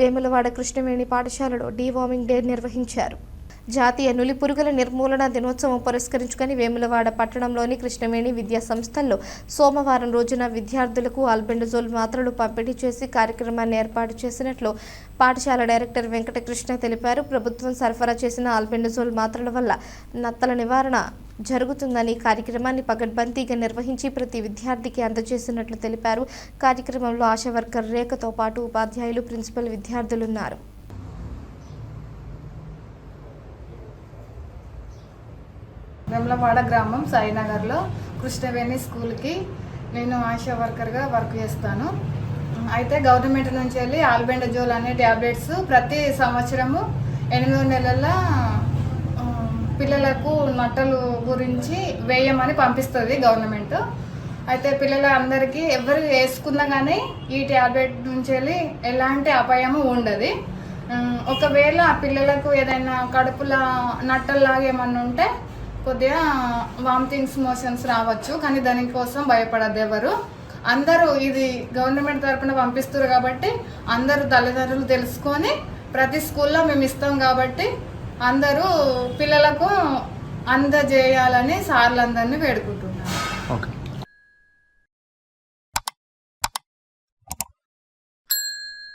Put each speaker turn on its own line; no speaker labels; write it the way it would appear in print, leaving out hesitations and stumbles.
వేములవాడ కృష్ణవేణి పాఠశాలలో deworming day నిర్వహించారు. జాతీయ నులిపురుగుల నిర్మూలన దినోత్సవం పురస్కరించుకుని వేములవాడ పట్టణంలోని కృష్ణవేణి విద్యా సంస్థల్లో సోమవారం రోజున విద్యార్థులకు ఆల్బెండజోల్ మాత్రలు పంపిణీ చేసి కార్యక్రమాన్ని ఏర్పాటు చేసినట్లు పాఠశాల డైరెక్టర్ వెంకటకృష్ణ తెలిపారు. ప్రభుత్వం సరఫరా చేసిన ఆల్బెండజోల్ మాత్రల వల్ల నత్తల నివారణ జరుగుతుందని కార్యక్రమాన్ని పగడ్బందీగా నిర్వహించి ప్రతి విద్యార్థికి అందజేసినట్లు తెలిపారు. కార్యక్రమంలో ఆశా వర్కర్ రేఖతో పాటు ఉపాధ్యాయులు, ప్రిన్సిపల్, విద్యార్థులున్నారు.
వేములవాడ గ్రామం సాయినగర్లో కృష్ణవేణి స్కూల్కి నేను ఆశా వర్కర్గా వర్క్ చేస్తాను. అయితే గవర్నమెంట్ నుంచి వెళ్ళి ఆల్బెండజోల్ అనే ట్యాబ్లెట్స్ ప్రతి సంవత్సరము 8 నెలల పిల్లలకు నట్టలు గురించి వేయమని పంపిస్తుంది గవర్నమెంట్. అయితే పిల్లలందరికీ ఎవరు వేసుకున్నా కానీ ఈ ట్యాబ్లెట్ నుంచి వెళ్ళి ఎలాంటి అపాయము ఉండదు. ఒకవేళ ఆ పిల్లలకు ఏదైనా కడుపులో నట్టల్లాగా ఏమన్నా ఉంటే కొద్దిగా వామిటింగ్స్, మోషన్స్ రావచ్చు, కానీ దానికోసం భయపడద్దు ఎవరు. అందరూ ఇది గవర్నమెంట్ తరఫున పంపిస్తారు కాబట్టి అందరూ తల్లిదండ్రులు తెలుసుకొని ప్రతి స్కూల్లో మేము ఇస్తాం కాబట్టి అందరూ పిల్లలకు అందజేయాలని సార్లందరినీ వేడుకుంటున్నాం.